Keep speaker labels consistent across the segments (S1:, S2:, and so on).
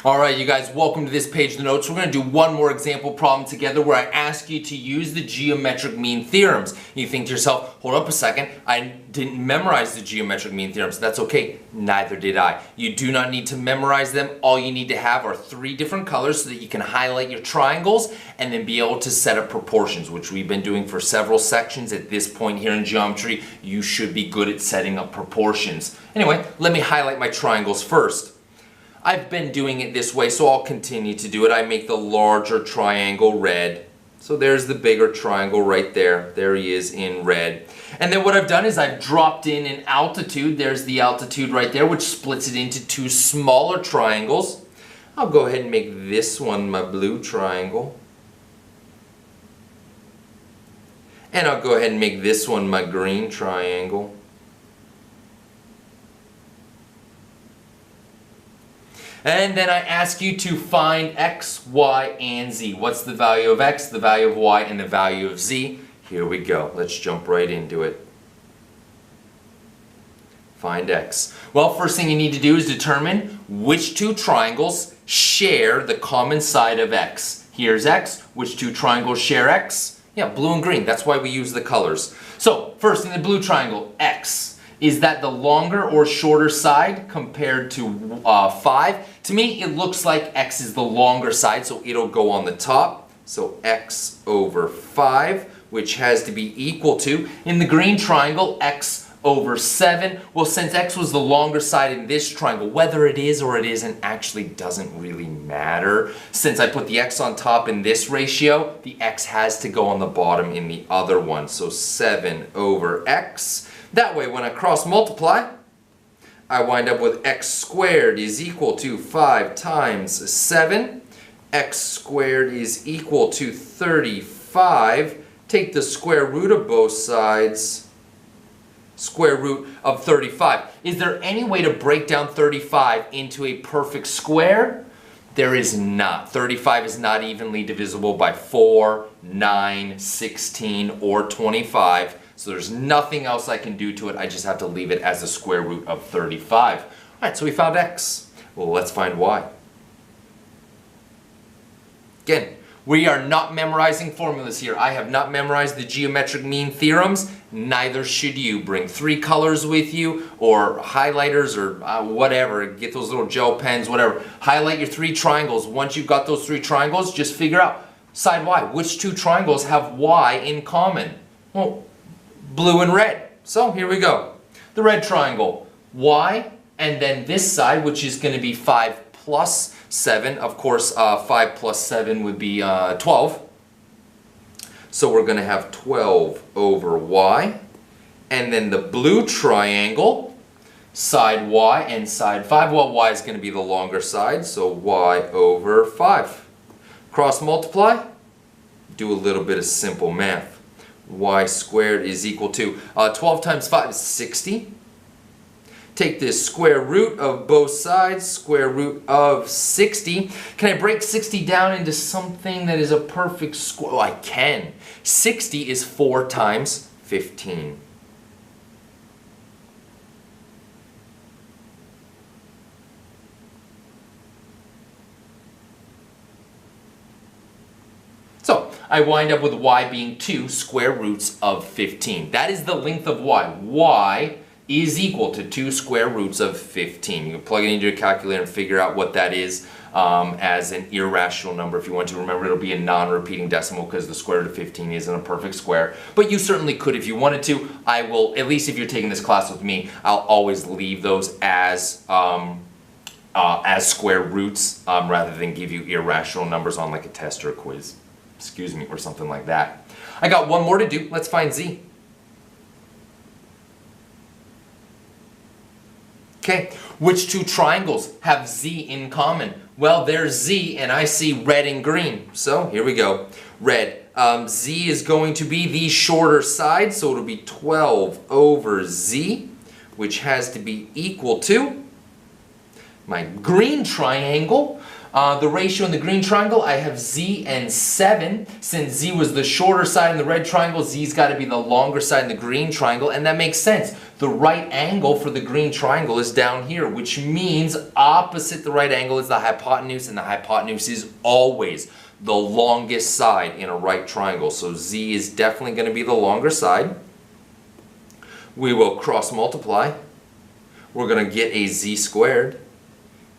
S1: Alright, you guys, welcome to this page of the notes. We're going to do one more example problem together where I ask you to use the geometric mean theorems. You think to yourself, hold up a second, I didn't memorize the geometric mean theorems. That's okay, neither did I. You do not need to memorize them. All you need to have are 3 different colors so that you can highlight your triangles and then be able to set up proportions, which we've been doing for several sections. At this point here in geometry, you should be good at setting up proportions. Anyway, let me highlight my triangles first. I've been doing it this way, so I'll continue to do it. I make the larger triangle red. So there's the bigger triangle right there. There he is in red. And then what I've done is I've dropped in an altitude. There's the altitude right there, which splits it into 2 smaller triangles. I'll go ahead and make this one my blue triangle. And I'll go ahead and make this one my green triangle. And then I ask you to find x, y, and z. What's the value of x, the value of y, and the value of z? Here we go. Let's jump right into it. Find x. Well, first thing you need to do is determine which 2 triangles share the common side of x. Here's x. Which 2 triangles share x? Yeah, blue and green. That's why we use the colors. So, first in the blue triangle, x. Is that the longer or shorter side compared to 5? To me, it looks like x is the longer side, so it'll go on the top. So x over 5, which has to be equal to, in the green triangle, x over 7. Well, since x was the longer side in this triangle, whether it is or it isn't actually doesn't really matter. Since I put the x on top in this ratio, the x has to go on the bottom in the other one. So 7 over x. That way, when I cross multiply, I wind up with x squared is equal to 5 times 7. X squared is equal to 35. Take the square root of both sides. Square root of 35. Is there any way to break down 35 into a perfect square? There is not. 35 is not evenly divisible by 4, 9, 16, or 25. So there's nothing else I can do to it. I just have to leave it as the square root of 35. All right, so we found x. Well, let's find y. Again, we are not memorizing formulas here. I have not memorized the geometric mean theorems. Neither should you. Bring 3 colors with you, or highlighters, or whatever. Get those little gel pens, whatever. Highlight your 3 triangles. Once you've got those 3 triangles, just figure out side y. Which 2 triangles have y in common? Well, blue and red. So here we go. The red triangle, y, and then this side, which is going to be 5 plus 7. Of course, 5 plus 7 would be 12. So we're going to have 12 over y. And then the blue triangle, side y and side 5. Well, y is going to be the longer side, so y over 5. Cross multiply, do a little bit of simple math. Y squared is equal to 12 times 5 is 60. Take this square root of both sides, square root of 60. Can I break 60 down into something that is a perfect square? Oh, I can. 60 is 4 times 15. So, I wind up with y being 2 square roots of 15. That is the length of y. Y is equal to 2 square roots of 15. You can plug it into your calculator and figure out what that is as an irrational number. If you want to remember, it'll be a non-repeating decimal because the square root of 15 isn't a perfect square. But you certainly could if you wanted to. I will, at least if you're taking this class with me, I'll always leave those as square roots rather than give you irrational numbers on like a test or a quiz. Excuse me, or something like that. I got one more to do. Let's find z. Okay, which 2 triangles have z in common? Well, there's z, and I see red and green. So here we go. Red. Z is going to be the shorter side, so it'll be 12 over z, which has to be equal to my green triangle. The ratio in the green triangle, I have z and 7. Since z was the shorter side in the red triangle, z's got to be the longer side in the green triangle, and that makes sense. The right angle for the green triangle is down here, which means opposite the right angle is the hypotenuse, and the hypotenuse is always the longest side in a right triangle. So Z is definitely going to be the longer side. We will cross multiply. We're going to get a Z squared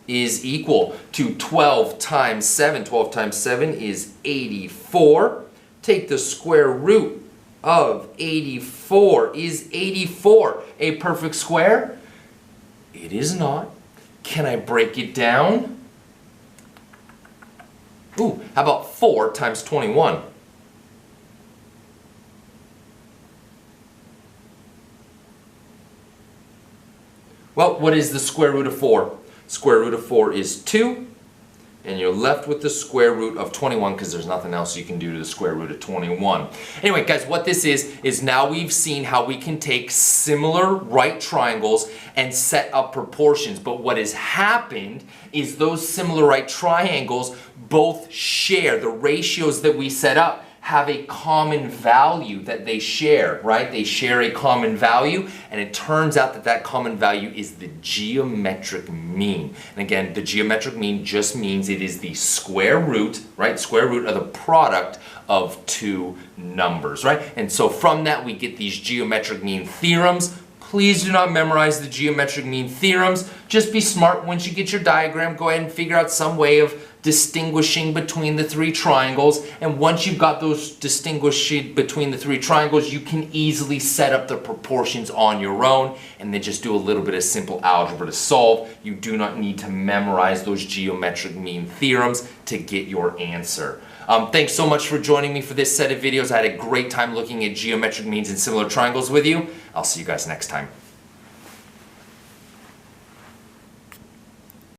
S1: is equal to 12 times 7. 12 times 7 is 84. Take the square root of 84. Is 84 a perfect square? It is not. Can I break it down? Ooh, how about 4 times 21? Well, what is the square root of 4? Square root of 4 is 2. And you're left with the square root of 21 because there's nothing else you can do to the square root of 21. Anyway, guys, what this is now we've seen how we can take similar right triangles and set up proportions. But what has happened is those similar right triangles both share, the ratios that we set up have a common value that they share, right? They share a common value, and it turns out that that common value is the geometric mean. And again, the geometric mean just means it is the square root, right? Square root of the product of two numbers, right? And so from that we get these geometric mean theorems. Please do not memorize the geometric mean theorems. Just be smart. Once you get your diagram, go ahead and figure out some way of distinguishing between the three triangles. And once you've got those distinguishing between the three triangles, you can easily set up the proportions on your own and then just do a little bit of simple algebra to solve. You do not need to memorize those geometric mean theorems to get your answer. Thanks so much for joining me for this set of videos. I had a great time looking at geometric means and similar triangles with you. I'll see you guys next time.